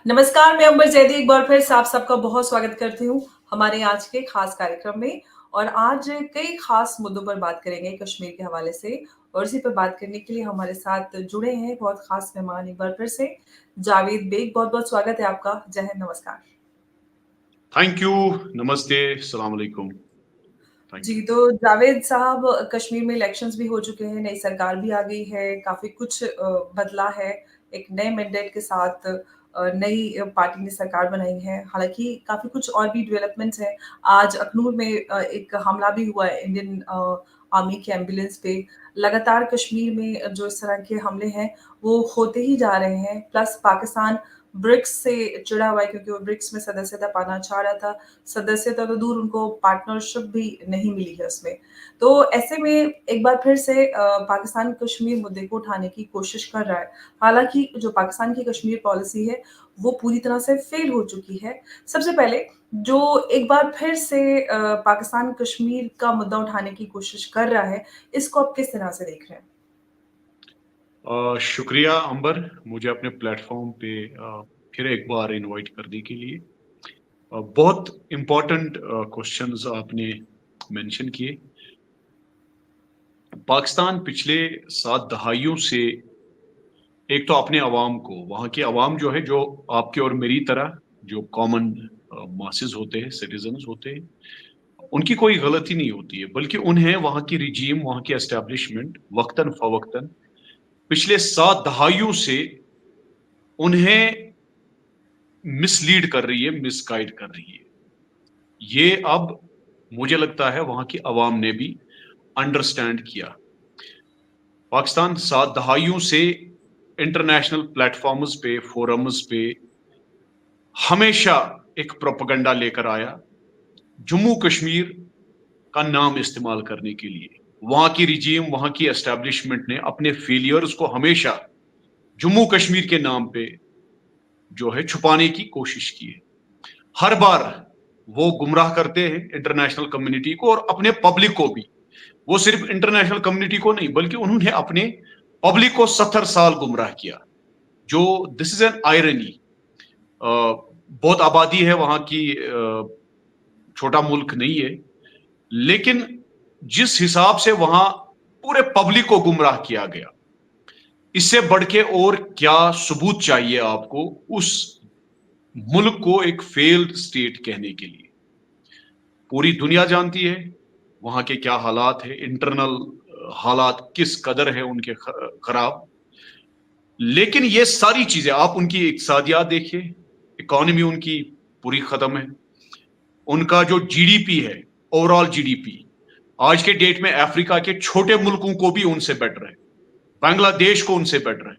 नमस्कार, मैं अंबर जैदी एक बार फिर से आप सबका बहुत स्वागत करती हूँ हमारे आज के खास कार्यक्रम में। और आज कई खास मुद्दों पर बात करेंगे कश्मीर के हवाले से। और इसी पर बात करने के लिए हमारे साथ जुड़े हैं बहुत खास मेहमान एक बार फिर से जावेद बेग। बहुत बहुत स्वागत है आपका। जय हिंद, नमस्कार। Thank you. नमस्ते, अस्सलाम वालेकुम। थैंक जी, यू। तो जावेद साहब, कश्मीर में इलेक्शंस भी हो चुके हैं, नई सरकार भी आ गई है, काफ़ी कुछ बदला है। एक नए मैंडेट के साथ नई पार्टी ने सरकार बनाई है। हालाँकि काफ़ी कुछ और भी डेवलपमेंट्स हैं। आज अखनूर में एक हमला भी हुआ है इंडियन आर्मी के एम्बुलेंस पे। लगातार कश्मीर में जो इस तरह के हमले हैं, वो होते ही जा रहे हैं। प्लस पाकिस्तान ब्रिक्स से चिढ़ा हुआ है क्योंकि वो ब्रिक्स में सदस्यता पाना चाह रहा था। सदस्यता तो दूर, उनको पार्टनरशिप भी नहीं मिली है उसमें। तो ऐसे में एक बार फिर से पाकिस्तान कश्मीर मुद्दे को उठाने की कोशिश कर रहा है। हालाँकि जो पाकिस्तान की कश्मीर पॉलिसी है, वो पूरी तरह से फ़ेल हो चुकी है। सबसे पहले जो एक बार फिर से पाकिस्तान कश्मीर का मुद्दा उठाने की कोशिश कर रहा है, इसको आप किस तरह से देख रहे हैं? शुक्रिया अंबर, मुझे अपने प्लेटफॉर्म पे फिर एक बार इनवाइट करने के लिए। बहुत इम्पोर्टेंट क्वेश्चंस आपने मेंशन किए। पाकिस्तान पिछले 7 दहाइयों से एक तो अपने अवाम को, वहाँ की अवाम जो है, जो आपके और मेरी तरह जो कॉमन मासेस होते हैं, सिटीजन्स होते हैं, उनकी कोई गलती नहीं होती है, बल्कि उन्हें वहाँ की रिजीम, वहाँ की एस्टेब्लिशमेंट वक्तन फवक्तन पिछले 7 दहाइयों से उन्हें मिसलीड कर रही है, मिसगाइड कर रही है। ये अब मुझे लगता है वहां की आवाम ने भी अंडरस्टैंड किया। पाकिस्तान 7 दहाइयों से इंटरनेशनल प्लेटफॉर्म्स पे, फोरम्स पे हमेशा एक प्रोपेगेंडा लेकर आया जम्मू कश्मीर का नाम इस्तेमाल करने के लिए। वहां की रिजीम, वहां की एस्टेब्लिशमेंट ने अपने फेलियर्स को हमेशा जम्मू कश्मीर के नाम पे जो है छुपाने की कोशिश की है। हर बार वो गुमराह करते हैं इंटरनेशनल कम्युनिटी को और अपने पब्लिक को भी। वो सिर्फ इंटरनेशनल कम्युनिटी को नहीं, बल्कि उन्होंने अपने पब्लिक को 70 साल गुमराह किया। जो दिस इज एन आयरनी। बहुत आबादी है वहां की, छोटा मुल्क नहीं है, लेकिन जिस हिसाब से वहां पूरे पब्लिक को गुमराह किया गया, इससे बढ़ के और क्या सबूत चाहिए आपको उस मुल्क को एक फेल्ड स्टेट कहने के लिए? पूरी दुनिया जानती है वहां के क्या हालात है, इंटरनल हालात किस कदर है उनके खराब। लेकिन ये सारी चीजें आप उनकी इक्तिसादियात देखिए, इकोनॉमी उनकी पूरी खत्म है। उनका जो जीडीपी है, ओवरऑल जीडीपी, आज के डेट में अफ्रीका के छोटे मुल्कों को भी उनसे बेटर है, बांग्लादेश को उनसे बेटर है,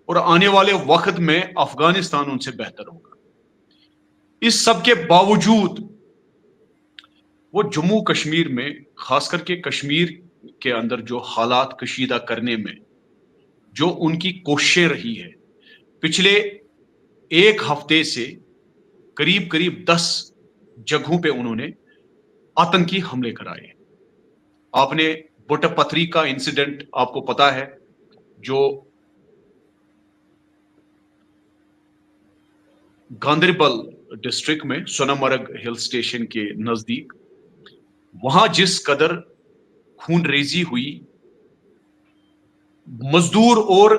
और आने वाले वक्त में अफगानिस्तान उनसे बेहतर होगा। इस सब के बावजूद वो जम्मू कश्मीर में, खास करके कश्मीर के अंदर जो हालात कशीदा करने में जो उनकी कोशिशें रही है, पिछले एक हफ्ते से करीब करीब 10 जगहों पे उन्होंने आतंकी हमले कराए। आपने बुटपत्री का इंसिडेंट आपको पता है, जो गांदरबल डिस्ट्रिक्ट में सोनामर्ग हिल स्टेशन के नजदीक, वहां जिस कदर खून रेजी हुई, मजदूर और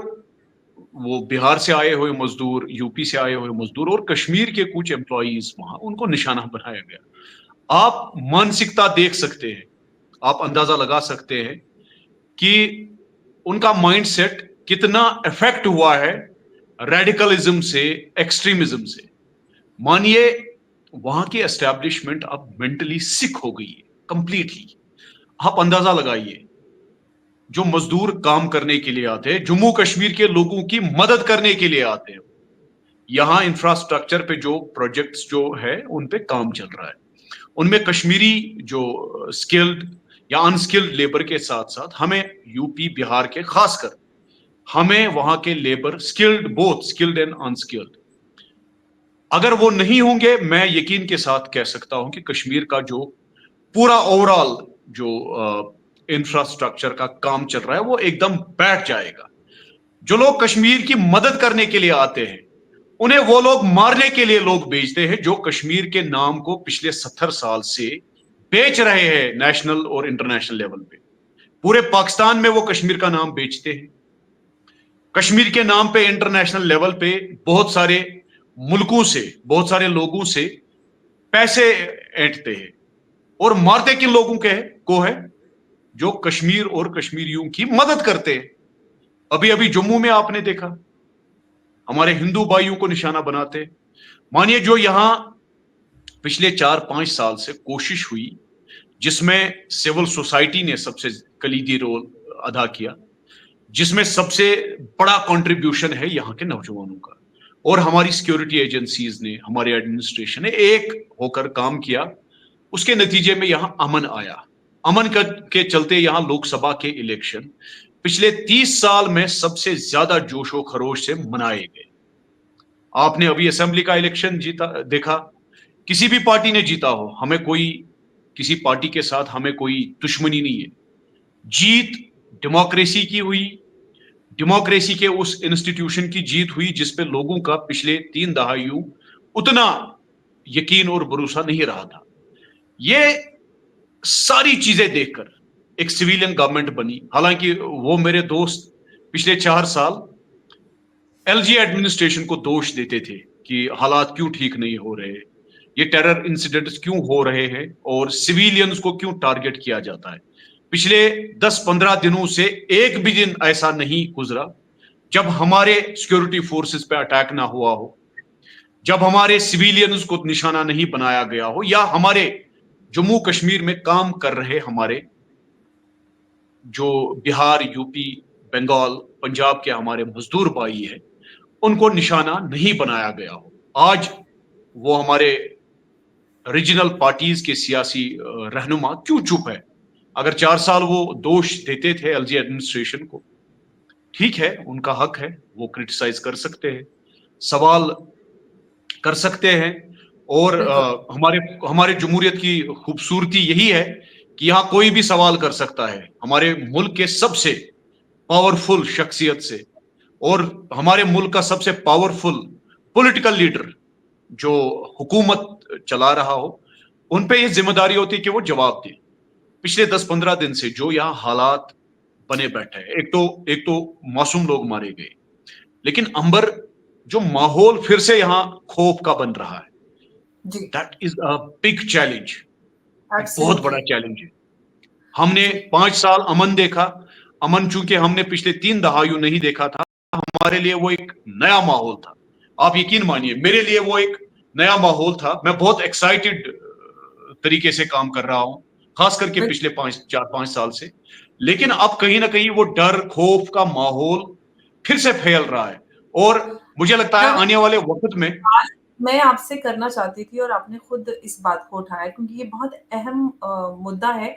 वो बिहार से आए हुए मजदूर, यूपी से आए हुए मजदूर और कश्मीर के कुछ एम्प्लॉइज, वहां उनको निशाना बनाया गया। आप मानसिकता देख सकते हैं, आप अंदाजा लगा सकते हैं कि उनका माइंडसेट कितना इफेक्ट हुआ है रेडिकलिज्म से, एक्सट्रीमिज्म से। मानिए वहां की एस्टेब्लिशमेंट अब मेंटली सिक हो गई है कंप्लीटली। आप अंदाजा लगाइए, जो मजदूर काम करने के लिए आते हैं, जम्मू कश्मीर के लोगों की मदद करने के लिए आते हैं, यहाँ इंफ्रास्ट्रक्चर पे जो प्रोजेक्ट्स जो है उन पे काम चल रहा है, उनमें कश्मीरी जो स्किल्ड या अनस्किल्ड लेबर के साथ साथ हमें यूपी बिहार के खासकर हमें वहां के labour skilled, both skilled and unskilled, अगर वो नहीं होंगे, मैं यकीन के साथ कह सकता हूं कि कश्मीर का जो पूरा ओवरऑल जो इंफ्रास्ट्रक्चर का काम चल रहा है वो एकदम बैठ जाएगा। जो लोग कश्मीर की मदद करने के लिए आते हैं, उन्हें वो लोग मारने के लिए लोग बेचते हैं जो कश्मीर के नाम को पिछले 70 साल से बेच रहे हैं नेशनल और इंटरनेशनल लेवल पे। पूरे पाकिस्तान में वो कश्मीर का नाम बेचते हैं। कश्मीर के नाम पे इंटरनेशनल लेवल पे बहुत सारे मुल्कों से, बहुत सारे लोगों से पैसे ऐंठते हैं और मारते किन लोगों को है? जो कश्मीर और कश्मीरियों की मदद करते हैं। अभी अभी जम्मू में आपने देखा, हमारे हिंदू भाइयों को निशाना बनाते। मानिए जो यहां पिछले 4-5 साल से कोशिश हुई, जिसमें सिविल सोसाइटी ने सबसे कलीदी रोल अदा किया, जिसमें सबसे बड़ा कंट्रीब्यूशन है यहाँ के नौजवानों का, और हमारी सिक्योरिटी एजेंसीज ने, हमारे एडमिनिस्ट्रेशन ने एक होकर काम किया। उसके नतीजे में यहाँ अमन आया। अमन के चलते यहाँ लोकसभा के इलेक्शन पिछले 30 साल में सबसे ज्यादा जोशो खरोश से मनाए गए। आपने अभी असेंबली का इलेक्शन जीता देखा, किसी भी पार्टी ने जीता हो, हमें कोई, किसी पार्टी के साथ हमें कोई दुश्मनी नहीं है। जीत डेमोक्रेसी की हुई, डेमोक्रेसी के उस इंस्टीट्यूशन की जीत हुई जिसपे लोगों का पिछले 3 दहाइयों उतना यकीन और भरोसा नहीं रहा था। ये सारी चीजें देखकर एक सिविलियन गवर्नमेंट बनी। हालांकि वो मेरे दोस्त पिछले 4 साल एलजी एडमिनिस्ट्रेशन को दोष देते थे कि हालात क्यों ठीक नहीं हो रहे, ये टेरर इंसिडेंट्स क्यों हो रहे हैं और सिविलियंस को क्यों टारगेट किया जाता है। पिछले 10-15 दिनों से एक भी दिन ऐसा नहीं गुजरा जब हमारे सिक्योरिटी फोर्सेस पे अटैक ना हुआ हो, जब हमारे सिविलियंस को निशाना नहीं बनाया गया हो, या हमारे जम्मू कश्मीर में काम कर रहे हमारे जो बिहार, यूपी, बंगाल, पंजाब के हमारे मजदूर भाई हैं, उनको निशाना नहीं बनाया गया हो। आज वो हमारे रीजनल पार्टीज के सियासी रहनुमा क्यों चुप है? अगर 4 साल वो दोष देते थे एलजी एडमिनिस्ट्रेशन को, ठीक है, उनका हक है, वो क्रिटिसाइज कर सकते हैं, सवाल कर सकते हैं। और बिल्कुल। हमारे हमारे जमहूरियत की खूबसूरती यही है कि यहाँ कोई भी सवाल कर सकता है, हमारे मुल्क के सबसे पावरफुल शख्सियत से, और हमारे मुल्क का सबसे पावरफुल पॉलिटिकल लीडर जो हुकूमत चला रहा हो, उन पे ये जिम्मेदारी होती है कि वो जवाब दे। पिछले 10-15 दिन से जो यहाँ हालात बने बैठे हैं, एक तो मासूम लोग मारे गए, लेकिन अंबर जो माहौल फिर से यहाँ खौफ का बन रहा है, जी, that is a big challenge. एक बहुत बड़ा एब्सोल्युटली। चैलेंज है। हमने जी, 5 साल अमन देखा। अमन चूंकि हमने पिछले 3 दहाइयों नहीं देखा था, हमारे लिए वो एक नया माहौल था। आप यकीन मानिए, मेरे लिए वो एक नया माहौल था। मैं बहुत एक्साइटेड तरीके से काम कर रहा हूं, खास करके बिल पिछले 4-5 साल से। लेकिन अब कहीं ना कहीं वो डर, खौफ का माहौल फिर से फैल रहा है, और मुझे लगता है ज़रूर। आने वाले वक्त में। बात मैं आपसे करना चाहती थी और आपने खुद इस बात को उठाया क्योंकि ये बहुत अहम मुद्दा है,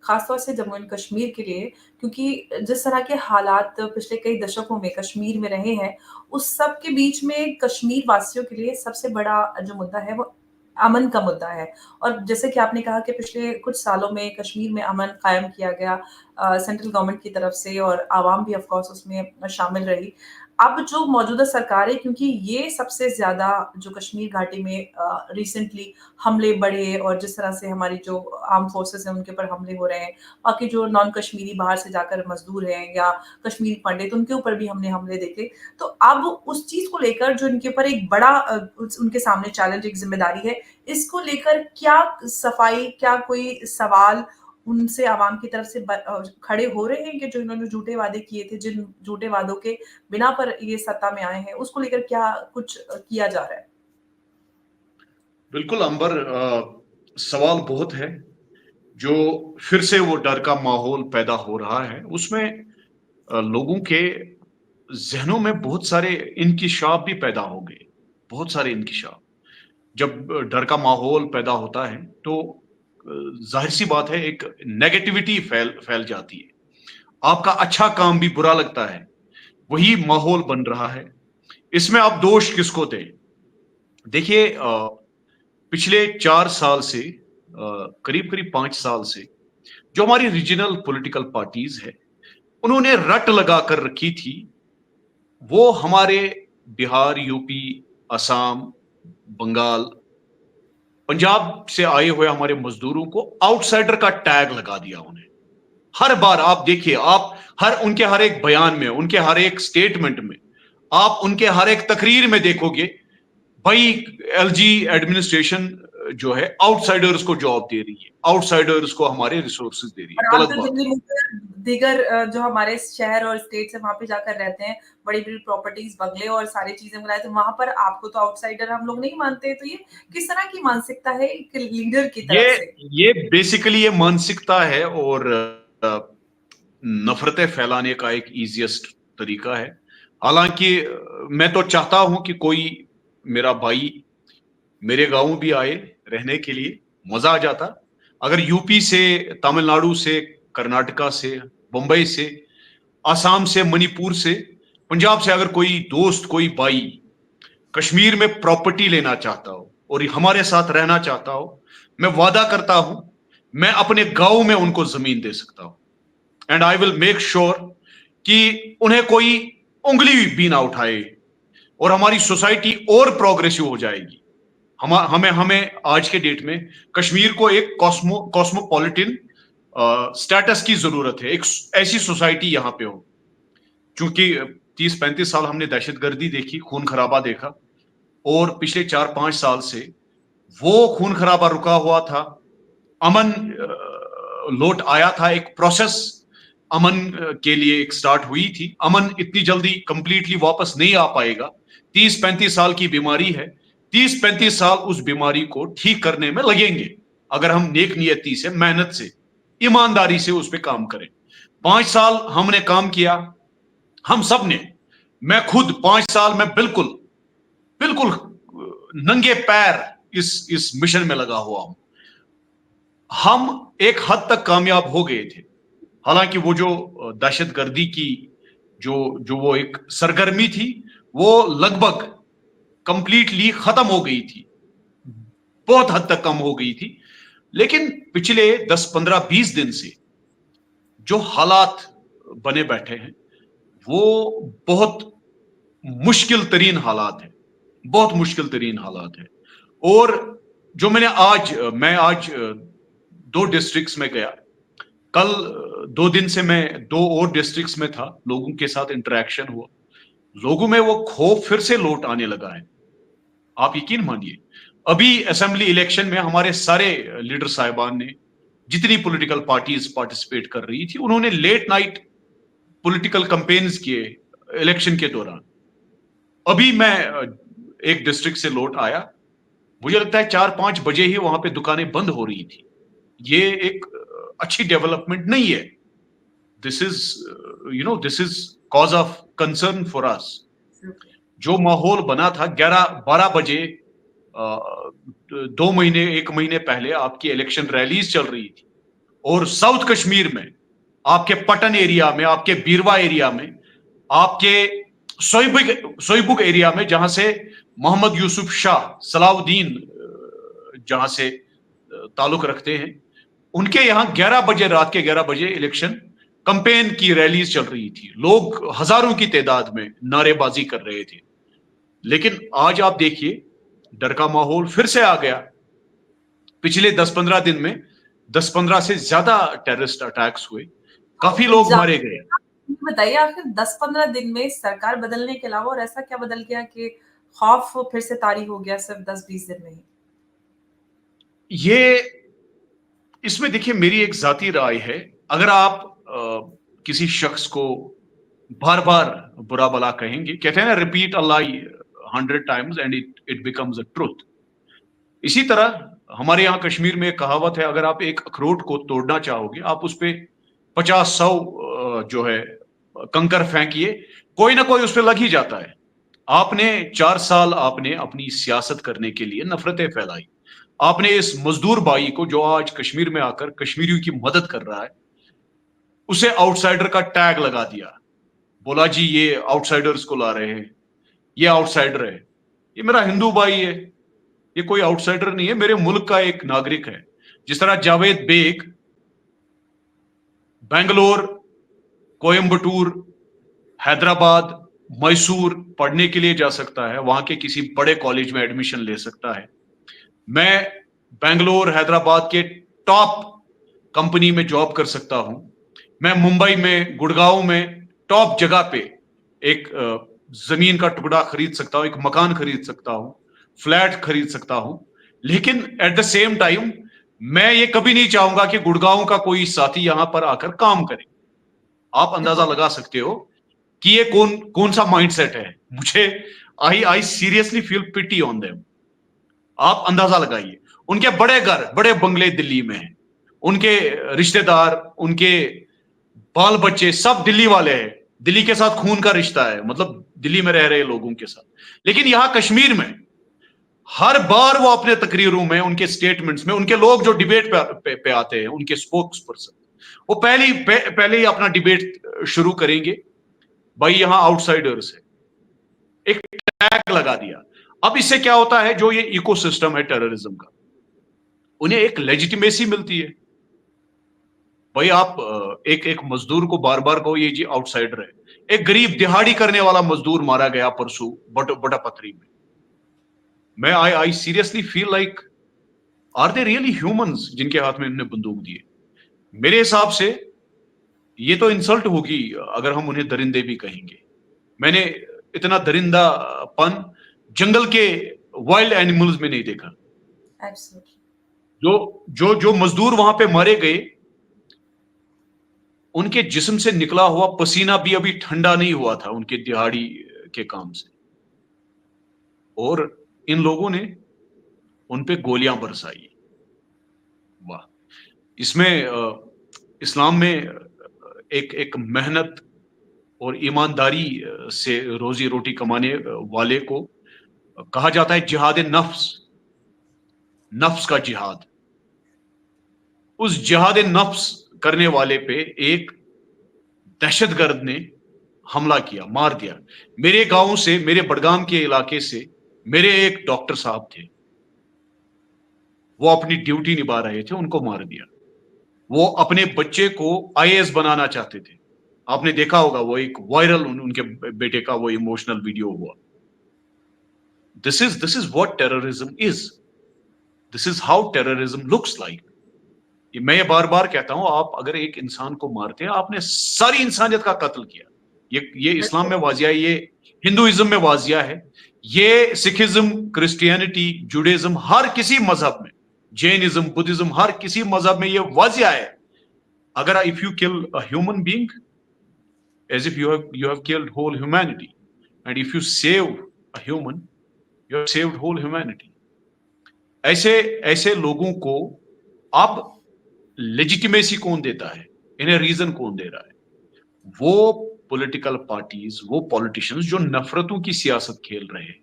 ख़ास तौर से जम्मू एंड कश्मीर के लिए, क्योंकि जिस तरह के हालात पिछले कई दशकों में कश्मीर में रहे हैं, उस सब के बीच में कश्मीर वासियों के लिए सबसे बड़ा जो मुद्दा है वो अमन का मुद्दा है। और जैसे कि आपने कहा कि पिछले कुछ सालों में कश्मीर में अमन कायम किया गया सेंट्रल गवर्नमेंट की तरफ से और आवाम भी ऑफ कोर्स उसमें शामिल रही। अब जो मौजूदा सरकार है, क्योंकि ये सबसे ज़्यादा जो कश्मीर घाटी में रिसेंटली हमले बढ़े और जिस तरह से हमारी जो आर्म फोर्सेस हैं उनके ऊपर हमले हो रहे हैं, बाकी जो नॉन कश्मीरी बाहर से जाकर मज़दूर हैं या कश्मीरी पंडित, उनके ऊपर भी हमने हमले देखे। तो अब उस चीज़ को लेकर जो इनके ऊपर एक बड़ा उनके सामने चैलेंज, एक ज़िम्मेदारी है, इसको लेकर क्या सफाई, क्या कोई सवाल उनसे आवाम की तरफ से खड़े हो रहे हैं कि जो इन्होंने झूठे वादे किए थे, जिन झूठे वादों के बिना पर ये सत्ता में आए हैं, उसको लेकर क्या कुछ किया जा रहा है? बिल्कुल अंबर, सवाल बहुत है। जो फिर से वो डर का माहौल पैदा हो रहा है, उसमें लोगों के जहनों में बहुत सारे इंकिशाफ भी पैदा हो गए, बहुत सारे इंकिशाफ। जब डर का माहौल पैदा होता है तो जाहिर सी बात है, एक नेगेटिविटी फैल फैल जाती है। आपका अच्छा काम भी बुरा लगता है, वही माहौल बन रहा है। इसमें आप दोष किसको दें? देखिए, पिछले 4 साल से, करीब करीब 5 साल से, जो हमारी रीजनल पॉलिटिकल पार्टीज है, उन्होंने रट लगा कर रखी थी। वो हमारे बिहार, यूपी, असम, बंगाल, पंजाब से आए हुए हमारे मजदूरों को आउटसाइडर का टैग लगा दिया उन्हें। हर बार आप देखिए, आप उनके हर एक बयान में, उनके हर एक स्टेटमेंट में, आप उनके हर एक तकरीर में देखोगे, भाई एलजी एडमिनिस्ट्रेशन जो है आउटसाइडर्स को जॉब दे रही है, आउटसाइडर्स को हमारे रिसोर्सेज दे रही है। और आप गलत जो बात दिल्ली है। में दीगर जो हमारे शहर और स्टेट्स है वहाँ पे जाकर रहते हैं, बड़ी-बड़ी प्रॉपर्टीज, बंगले और सारी चीजें बनाए, तो वहाँ पर आपको तो आउटसाइडर हम लोग नहीं मानते। तो ये किस तरह की मानसिकता है एक लीडर की ये तरफ से? ये बेसिकली ये मानसिकता है और नफरतें फैलाने का एक इजीएस्ट तरीका है। हालांकि मैं तो चाहता हूं कि कोई मेरा भाई मेरे गांव भी आए रहने के लिए, मजा आ जाता। अगर यूपी से, तमिलनाडु से, कर्नाटका से, बंबई से, आसाम से, मणिपुर से, पंजाब से अगर कोई दोस्त, कोई भाई कश्मीर में प्रॉपर्टी लेना चाहता हो और हमारे साथ रहना चाहता हो, मैं वादा करता हूं, मैं अपने गांव में उनको जमीन दे सकता हूं। And I will make sure कि उन्हें कोई उंगली भी ना उठाए और हमारी सोसाइटी और प्रोग्रेसिव हो जाएगी। हमें हमें आज के डेट में कश्मीर को एक कॉस्मोपॉलिटन स्टेटस की जरूरत है। एक ऐसी सोसाइटी यहां पे हो, क्योंकि 30-35 साल हमने दहशतगर्दी देखी, खून खराबा देखा, और पिछले 4-5 साल से वो खून खराबा रुका हुआ था। अमन लौट आया था, एक प्रोसेस अमन के लिए एक स्टार्ट हुई थी। अमन इतनी जल्दी कंप्लीटली वापस नहीं आ पाएगा। 30-35 साल की बीमारी है, 30-35 साल उस बीमारी को ठीक करने में लगेंगे अगर हम नेक नियति से, मेहनत से, ईमानदारी से उस पर काम करें। 5 साल हमने काम किया, हम सब ने, मैं खुद 5 साल में बिल्कुल बिल्कुल नंगे पैर इस मिशन में लगा हुआ हूं। हम एक हद तक कामयाब हो गए थे। हालांकि वो जो दहशतगर्दी की जो जो वो एक सरगर्मी थी, वो लगभग कंप्लीटली खत्म हो गई थी, बहुत हद तक कम हो गई थी। लेकिन पिछले 10-15-20 दिन से जो हालात बने बैठे हैं, वो बहुत मुश्किल तरीन हालात है, बहुत मुश्किल तरीन हालात है। और जो मैं आज 2 डिस्ट्रिक्ट्स में गया। कल 2 दिन से मैं 2 और डिस्ट्रिक्ट्स में था, लोगों के साथ इंटरेक्शन हुआ। लोगों में वो खौफ फिर से लौट आने लगा है। आप यकीन मानिए, अभी असेंबली इलेक्शन में हमारे सारे लीडर साहिबान ने, जितनी पॉलिटिकल पार्टीज पार्टिसिपेट कर रही थी, उन्होंने लेट नाइट पॉलिटिकल कैंपेन्स किए इलेक्शन के दौरान। अभी मैं एक डिस्ट्रिक्ट से लौट आया, मुझे लगता है 4-5 बजे ही वहां पे दुकानें बंद हो रही थी। ये एक अच्छी डेवलपमेंट नहीं है। This is this is cause of concern for us. जो माहौल बना था 11-12 बजे, 2 महीने, 1 महीने पहले आपकी इलेक्शन रैलीज चल रही थी, और साउथ कश्मीर में, आपके पटन एरिया में, आपके बीरवा एरिया में, आपके सोईबुग एरिया में, जहां से मोहम्मद यूसुफ शाह सलाउद्दीन जहां से ताल्लुक रखते हैं, उनके यहां 11 बजे, रात के 11 बजे इलेक्शन कैंपेन की रैलीज चल रही थी। लोग हजारों की तादाद में नारेबाजी कर रहे थे। लेकिन आज आप देखिए, डर का माहौल फिर से आ गया। पिछले 10-15 दिन में 10-15 से ज्यादा टेररिस्ट अटैक्स हुए, काफी लोग मारे गए। बताइए, आखिर 10-15 दिन में सरकार बदलने के अलावा और ऐसा क्या बदल गया कि खौफ फिर से तारी हो गया सिर्फ 10-20 दिन में ही? ये इसमें देखिए, मेरी एक जाती राय है, अगर आप किसी शख्स को बार बार बुरा भला कहेंगे, कहते हैं ना, repeat a lie 100 times and it becomes a truth. इसी तरह हमारे यहाँ कश्मीर में एक कहावत है, अगर आप एक अखरोट को तोड़ना चाहोगे, आप उस पर 50-100 जो है कंकर फेंकिए, कोई ना कोई उस पर लग ही जाता है। आपने 4 साल आपने अपनी सियासत करने के लिए नफरतें फैलाई। आपने इस मजदूर भाई को, जो आज कश्मीर में आकर कश्मीरियों की मदद कर रहा है, उसे आउटसाइडर का टैग लगा दिया। बोला जी ये आउटसाइडर्स को ला रहे हैं, ये आउटसाइडर है। ये मेरा हिंदू भाई है, ये कोई आउटसाइडर नहीं है, मेरे मुल्क का एक नागरिक है। जिस तरह जावेद बेग बेंगलोर, कोयम्बटूर, हैदराबाद, मैसूर पढ़ने के लिए जा सकता है, वहां के किसी बड़े कॉलेज में एडमिशन ले सकता है। मैं बेंगलोर, हैदराबाद के टॉप कंपनी में जॉब कर सकता हूं। मैं मुंबई में, गुड़गांव में टॉप जगह पे एक जमीन का टुकड़ा खरीद सकता हूं, एक मकान खरीद सकता हूं, फ्लैट खरीद सकता हूं। लेकिन एट द सेम टाइम मैं ये कभी नहीं चाहूंगा कि गुड़गांव का कोई साथी यहां पर आकर काम करे। आप अंदाजा बिल्कुल। लगा सकते हो कि ये कौन कौन सा माइंडसेट है। मुझे I seriously feel pity on them. आप अंदाजा लगाइए, उनके बड़े घर, बड़े बंगले दिल्ली में हैं, उनके रिश्तेदार, उनके बाल बच्चे सब दिल्ली वाले हैं, दिल्ली के साथ खून का रिश्ता है, मतलब दिल्ली में रह रहे लोगों के साथ। लेकिन यहां कश्मीर में हर बार वो अपने तकरीरों में, उनके स्टेटमेंट्स में, उनके लोग जो डिबेट पे आते हैं, उनके स्पोक्स पर्सन, वो पहले ही अपना डिबेट शुरू करेंगे, भाई यहां आउटसाइडर्स है, एक टैग लगा दिया। अब इससे क्या होता है, जो ये इकोसिस्टम है टेररिज्म का, उन्हें एक लेजिटिमेसी मिलती है। भाई आप एक एक मजदूर को बार बार कहो ये जी आउटसाइडर है। एक गरीब दिहाड़ी करने वाला मजदूर मारा गया परसों बटा पथरी में। मैं I seriously feel like, are they really humans जिनके हाथ में इन्होंने बंदूक दी है? मेरे हिसाब से ये तो इंसल्ट होगी अगर हम उन्हें दरिंदे भी कहेंगे। मैंने इतना दरिंदापन जंगल के वाइल्ड एनिमल्स में नहीं देखा। एब्सोल्युटली। जो जो मजदूर वहां पे मारे गए, उनके जिस्म से निकला हुआ पसीना भी अभी ठंडा नहीं हुआ था उनके दिहाड़ी के काम से, और इन लोगों ने उन पे गोलियां बरसाई। वाह! इसमें इस्लाम में एक एक मेहनत और ईमानदारी से रोजी रोटी कमाने वाले को कहा जाता है जिहाद नफ्स, नफ्स का जिहाद। उस जिहाद नफ्स करने वाले पे एक दहशतगर्द ने हमला किया, मार दिया। मेरे गांव से, मेरे बडगाम के इलाके से मेरे एक डॉक्टर साहब थे, वो अपनी ड्यूटी निभा रहे थे, उनको मार दिया। वो अपने बच्चे को आईएएस बनाना चाहते थे। आपने देखा होगा, वो एक वायरल उनके बेटे का वो इमोशनल वीडियो हुआ। This is what terrorism is, this is how terrorism looks like. मैं ये बार बार कहता हूं, आप अगर एक इंसान को मारते हैं, आपने सारी इंसानियत का कत्ल किया। ये इस्लाम में वाजिया है, ये हिंदुइज्म में वाजिया है, ये सिखिज्म, क्रिश्चियनिटी, जुडाइज्म, हर किसी मजहब में, जैनिज्म, बुद्धिज्म, हर किसी मजहब में ये वाजिया है। अगर if you kill a human being, as if you have killed whole humanity, and if you save a human, you have saved whole humanity. ऐसे ऐसे लोगों को अब लेजिटिमेसी कौन देता है, इन्हें रीजन कौन दे रहा है? वो पॉलिटिकल पार्टीज, वो पॉलिटिशियंस जो नफरतों की सियासत खेल रहे हैं।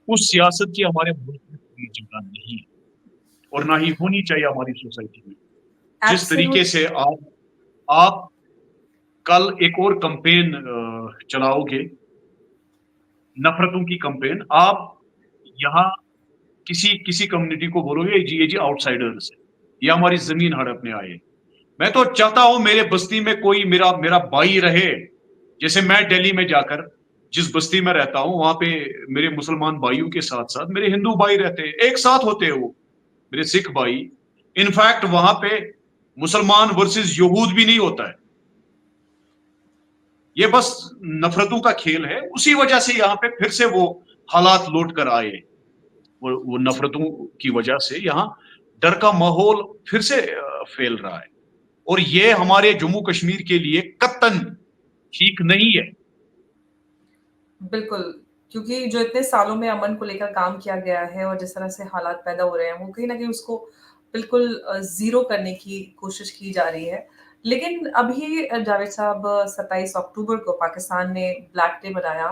उस सियासत की हमारे मुल्क में कोई जगह नहीं है, और ना ही होनी चाहिए हमारी सोसाइटी में। जिस तरीके एब्सोल्यूट। से आप कल एक और कैंपेन चलाओगे, नफरतों की कैंपेन, आप यहाँ किसी किसी कम्युनिटी को बोलोगे ये जी आउटसाइडर्स है, ये हमारी जमीन हड़पने आए। मैं तो चाहता हूं मेरे बस्ती में कोई मेरा मेरा भाई रहे। जैसे मैं दिल्ली में जाकर जिस बस्ती में रहता हूं, वहां पे मेरे मुसलमान भाइयों के साथ साथ मेरे हिंदू भाई रहते हैं, एक साथ होते हैं वो मेरे सिख भाई। इनफैक्ट वहां पे मुसलमान वर्सेस यहूद भी नहीं होता है, ये बस नफरतों का खेल है। उसी वजह से यहाँ पे फिर से वो हालात लौट कर आए, वो नफरतों की वजह से यहाँ डर का माहौल फिर से फैल रहा है, और ये हमारे जम्मू कश्मीर के लिए कतन ठीक नहीं है। बिल्कुल, क्योंकि जो इतने सालों में अमन को लेकर काम किया गया है और जिस तरह से हालात पैदा हो रहे हैं, वो कहीं न कहीं उसको बिल्कुल ज़ीरो करने की कोशिश की जा रही है। लेकिन अभी जावेद साहब, 27 अक्टूबर को पाकिस्तान ने ब्लैक डे मनाया।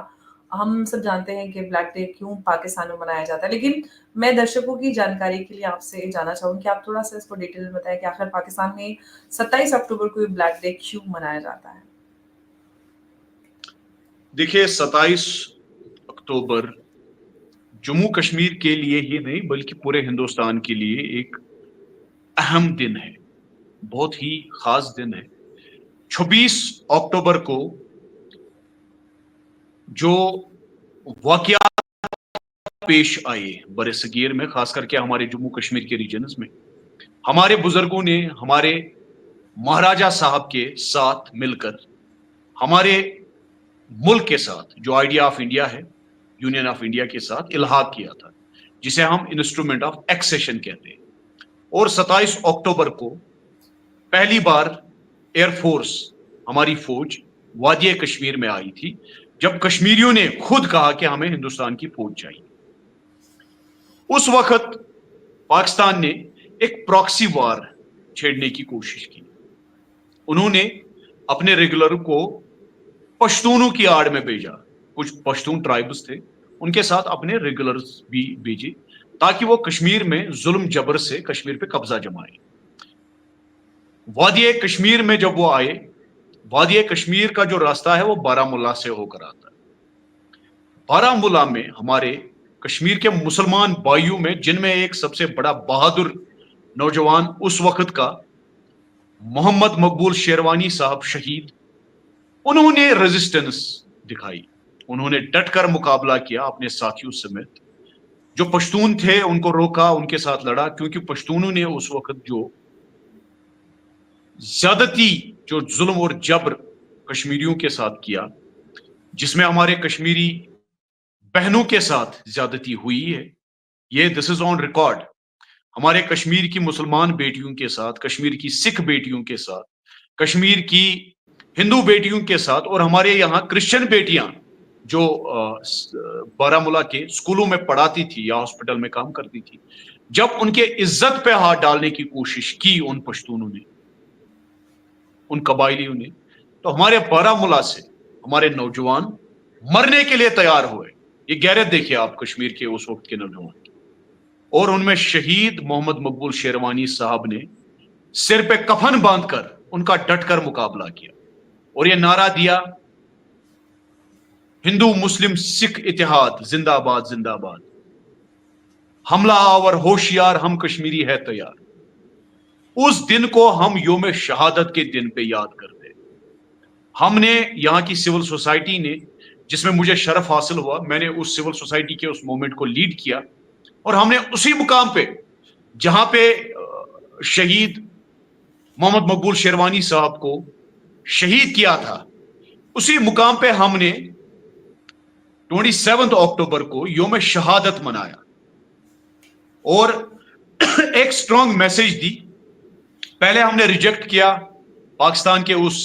हम सब जानते हैं कि ब्लैक डे क्यों पाकिस्तान में मनाया जाता है, लेकिन मैं दर्शकों की जानकारी के लिए आपसे जानना चाहूँगी कि आप थोड़ा-सा इसको डिटेल में बताएँ कि आखिर पाकिस्तान में 27 अक्टूबर को ये ब्लैक डे क्यों मनाया जाता है? देखिए, 27 अक्टूबर जम्मू कश्मीर के लिए ही नहीं बल्कि पूरे हिंदुस्तान के लिए एक अहम दिन है, बहुत ही खास दिन है। 26 अक्टूबर को जो वाकयात पेश आए बड़े सगीर में, खास करके हमारे जम्मू कश्मीर के रीजन्स में, हमारे बुजुर्गों ने हमारे महाराजा साहब के साथ मिलकर हमारे मुल्क के साथ जो आइडिया ऑफ इंडिया है, यूनियन ऑफ इंडिया के साथ इल्हाक किया था, जिसे हम इंस्ट्रूमेंट ऑफ एक्सेशन कहते हैं। और 27 अक्टूबर को पहली बार एयरफोर्स, हमारी फौज वादी कश्मीर में आई थी, जब कश्मीरियों ने खुद कहा कि हमें हिंदुस्तान की फौज चाहिए। उस वक्त पाकिस्तान ने एक प्रॉक्सी वार छेड़ने की कोशिश की। उन्होंने अपने रेगुलर को पश्तूनों की आड़ में भेजा, कुछ पश्तून ट्राइब्स थे, उनके साथ अपने रेगुलर्स भी भेजे ताकि वो कश्मीर में जुल्म जबर से कश्मीर पे कब्जा जमाए। वादी कश्मीर में जब वो आए, वादी कश्मीर का जो रास्ता है वो बारामूला से होकर आता है। बारामूला में हमारे कश्मीर के मुसलमान भाइयों में, जिनमें एक सबसे बड़ा बहादुर नौजवान उस वक्त का मोहम्मद मकबूल शेरवानी साहब शहीद, उन्होंने रेजिस्टेंस दिखाई, उन्होंने डटकर मुकाबला किया अपने साथियों समेत। जो पश्तून थे उनको रोका, उनके साथ लड़ा, क्योंकि पश्तूनों ने उस वक्त जो ज्यादती, जो जुल्म और जबर कश्मीरियों के साथ किया, जिसमें हमारे कश्मीरी बहनों के साथ ज्यादती हुई है, ये दिस इज ऑन रिकॉर्ड। हमारे कश्मीर की मुसलमान बेटियों के साथ, कश्मीर की सिख बेटियों के साथ, कश्मीर की हिंदू बेटियों के साथ, और हमारे यहाँ क्रिश्चियन बेटियां जो बारामूला के स्कूलों में पढ़ाती थी या हॉस्पिटल में काम करती थी, जब उनके इज्जत पे हाथ डालने की कोशिश की उन पश्तूनों ने, उन कबाइलियों ने, तो हमारे बारामूला से हमारे नौजवान मरने के लिए तैयार हुए। ये गैरत देखिए आप कश्मीर के उस वक्त के नौजवान की। और उनमें शहीद मोहम्मद मकबूल शेरवानी साहब ने सिर पे कफन बांधकर उनका डटकर मुकाबला किया और ये नारा दिया, हिंदू मुस्लिम सिख इतिहाद जिंदाबाद जिंदाबाद, हमला आवर होशियार हम कश्मीरी है तैयार। उस दिन को हम योम शहादत के दिन पे याद करते हैं। हमने यहाँ की सिविल सोसाइटी ने, जिसमें मुझे शर्फ हासिल हुआ, मैंने उस सिविल सोसाइटी के उस मोमेंट को लीड किया, और हमने उसी मुकाम पे जहां पे शहीद मोहम्मद मकबूल शेरवानी साहब को शहीद किया था, उसी मुकाम पे हमने 27 अक्टूबर को योम शहादत मनाया और एक स्ट्रॉन्ग मैसेज दी। पहले हमने रिजेक्ट किया पाकिस्तान के उस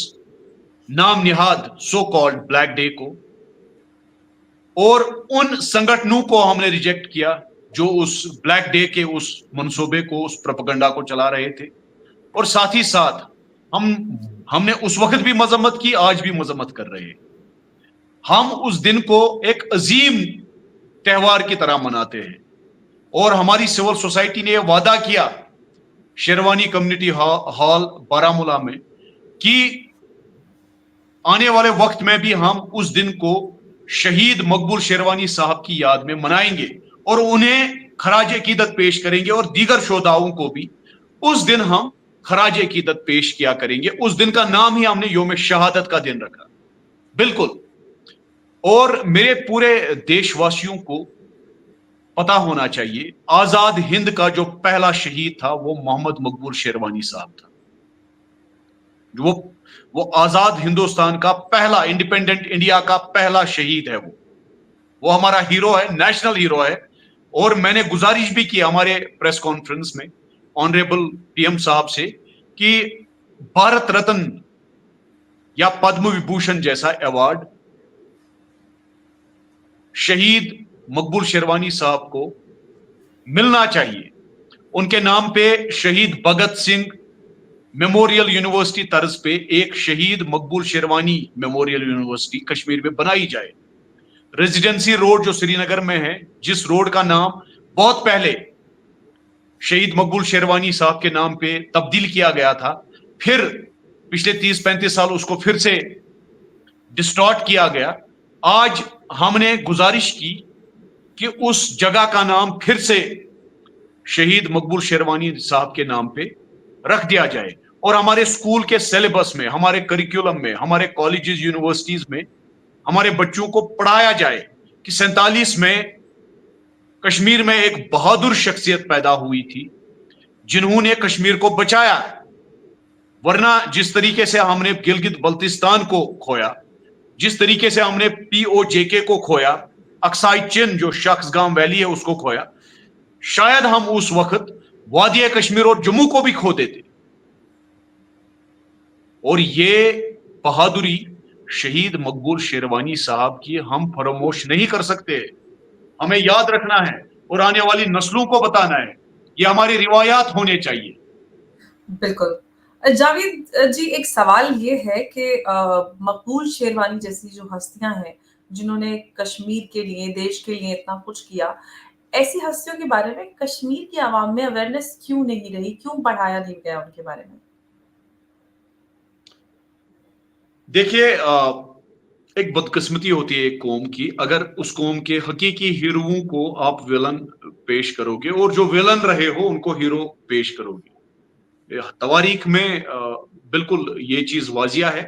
नाम निहाद सो कॉल्ड ब्लैक डे को, और उन संगठनों को हमने रिजेक्ट किया जो उस ब्लैक डे के उस मंसूबे को, उस प्रोपेगेंडा को चला रहे थे। और साथ ही साथ हमने उस वक्त भी मजम्मत की, आज भी मजम्मत कर रहे हैं। हम उस दिन को एक अजीम त्योहार की तरह मनाते हैं और हमारी सिविल सोसाइटी ने यह वादा किया शेरवानी कम्युनिटी हॉल बारामूला में कि आने वाले वक्त में भी हम उस दिन को शहीद मकबूल शेरवानी साहब की याद में मनाएंगे और उन्हें खराज अकीदत पेश करेंगे, और दीगर शोधाओं को भी उस दिन हम खराज अकीदत पेश किया करेंगे। उस दिन का नाम ही हमने योम शहादत का दिन रखा। बिल्कुल। और मेरे पूरे देशवासियों को पता होना चाहिए, आजाद हिंद का जो पहला शहीद था वो मोहम्मद मकबूल शेरवानी साहब था। वो आजाद हिंदुस्तान का पहला, इंडिपेंडेंट इंडिया का पहला शहीद है। वो हमारा हीरो है, नेशनल हीरो है। और मैंने गुजारिश भी की हमारे प्रेस कॉन्फ्रेंस में ऑनरेबल पीएम साहब से कि भारत रत्न या पद्म विभूषण जैसा अवार्ड शहीद मकबूल शेरवानी साहब को मिलना चाहिए। उनके नाम पे शहीद भगत सिंह मेमोरियल यूनिवर्सिटी तर्ज पे एक शहीद मकबूल शेरवानी मेमोरियल यूनिवर्सिटी कश्मीर में बनाई जाए। रेजिडेंसी रोड जो श्रीनगर में है, जिस रोड का नाम बहुत पहले शहीद मकबूल शेरवानी साहब के नाम पे तब्दील किया गया था, फिर पिछले 30-35 साल उसको फिर से डिस्टॉर्ट किया गया। आज हमने गुजारिश की कि उस जगह का नाम फिर से शहीद मकबूल शेरवानी साहब के नाम पे रख दिया जाए और हमारे स्कूल के सिलेबस में, हमारे करिकुलम में, हमारे कॉलेजेस यूनिवर्सिटीज में हमारे बच्चों को पढ़ाया जाए कि 47 में कश्मीर में एक बहादुर शख्सियत पैदा हुई थी जिन्होंने कश्मीर को बचाया। वरना जिस तरीके से हमने गिलगित बल्तिस्तान को खोया, जिस तरीके से हमने POJK को खोया, अक्साई चिन जो शख्सगाम वैली है उसको खोया, शायद हम उस वक्त वादिया कश्मीर और जम्मू को भी खो देते। और ये बहादुरी शहीद मकबूल शेरवानी साहब की हम फरामोश नहीं कर सकते। हमें याद रखना है और आने वाली नस्लों को बताना है, ये हमारी रिवायात होने चाहिए। बिल्कुल। जावेद जी, एक सवाल ये है कि मकबूल शेरवानी जैसी जो हस्तियाँ हैं, जिन्होंने कश्मीर के लिए, देश के लिए इतना कुछ किया, ऐसी हस्तियों के बारे में कश्मीर की आवाम में अवेयरनेस क्यों नहीं रही? क्यों बढ़ाया नहीं गया उनके बारे में? देखिए, एक बदकिस्मती होती है एक कौम की, अगर उस कौम के हकीकी हीरोओं को आप विलन पेश करोगे और जो विलन रहे हो उनको हीरो पेश करोगे। तवारीख में बिल्कुल ये चीज वाजिया है।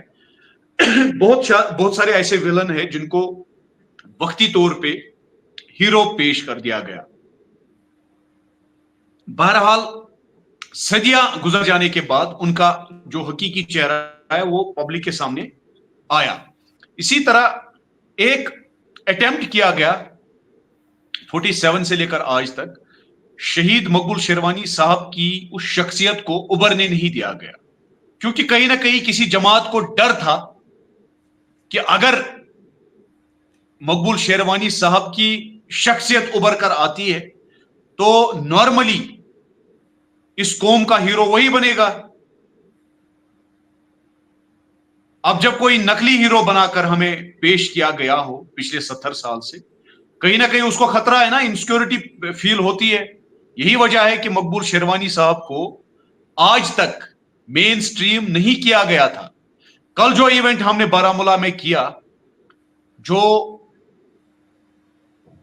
बहुत सारे ऐसे विलन हैं जिनको वक्ती तौर पे हीरो पेश कर दिया गया। बहरहाल सदियां गुजर जाने के बाद उनका जो हकीकी चेहरा है वो पब्लिक के सामने आया। इसी तरह एक अटेम्प्ट किया गया 47 से लेकर आज तक शहीद मकबूल शेरवानी साहब की उस शख्सियत को उभरने नहीं दिया गया, क्योंकि कहीं ना कहीं किसी जमात को डर था कि अगर मकबूल शेरवानी साहब की शख्सियत उभर कर आती है तो नॉर्मली इस कौम का हीरो वही बनेगा। अब जब कोई नकली हीरो बनाकर हमें पेश किया गया हो पिछले 70 साल से, कहीं ना कहीं उसको खतरा है ना, इनसिक्योरिटी फील होती है। यही वजह है कि मकबूल शेरवानी साहब को आज तक मेन स्ट्रीम नहीं किया गया था। कल जो इवेंट हमने बारामूला में किया, जो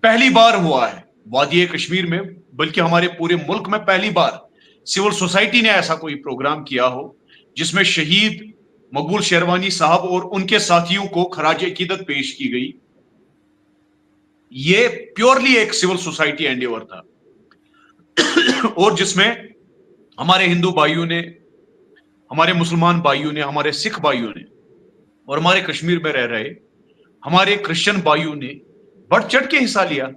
पहली बार हुआ है वादिये कश्मीर में, बल्कि हमारे पूरे मुल्क में पहली बार सिविल सोसाइटी ने ऐसा कोई प्रोग्राम किया हो जिसमें शहीद मकबूल शेरवानी साहब और उनके साथियों को खराज अकीदत पेश की गई। ये प्योरली एक सिविल सोसाइटी एंडेवर था और जिसमें हमारे हिंदू भाइयों ने, हमारे मुसलमान भाइयों ने, हमारे सिख भाइयों ने और हमारे कश्मीर में रह रहे हमारे क्रिश्चियन भाइयों ने बढ़ चढ़ के हिस्सा लिया।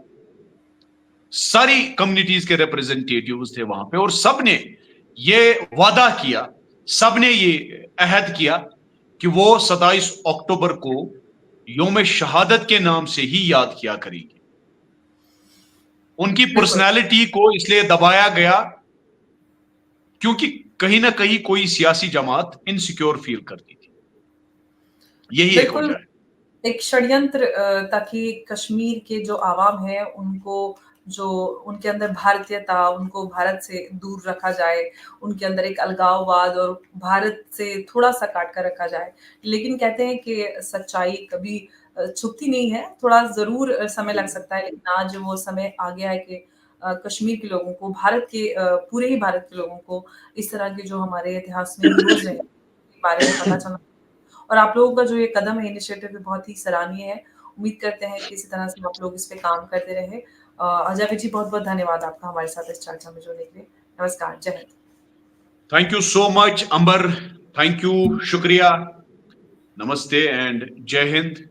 सारी कम्युनिटीज के रिप्रेजेंटेटिव्स थे वहां पे और सबने ये वादा किया, सबने ये अहद किया कि वो 27 अक्टूबर को यौम शहादत के नाम से ही याद किया करेंगे। उनकी पर्सनालिटी को इसलिए दबाया गया क्योंकि कहीं ना कहीं कोई सियासी जमात इनसिक्योर फील करती थी। यही एक वजह है। एक षड्यंत्र, ताकि कश्मीर के जो आवाम है उनको, जो उनके अंदर भारतीयता, उनको भारत से दूर रखा जाए, उनके अंदर एक अलगाववाद और भारत से थोड़ा-सा काट कर रखा जाए। लेकिन कहते हैं कि सच्चाई कभी छुपती नहीं है, थोड़ा ज़रूर समय लग सकता है, लेकिन आज वो समय आ गया है कि कश्मीर के लोगों को, भारत के पूरे ही भारत के लोगों को इस तरह के जो हमारे इतिहास में हीरोज़ रहे, के बारे में पता चलना। और आप लोगों का जो ये कदम है, इनिशिएटिव है, बहुत ही सराहनीय है। उम्मीद करते हैं कि इसी तरह से आप लोग इस पे काम करते रहें। जावेद जी, बहुत-बहुत धन्यवाद आपका हमारे साथ इस चर्चा में जुड़ने के लिए। नमस्कार, जय हिंद। Thank you so much Ambar, thank you, शुक्रिया, नमस्ते एंड जय हिंद।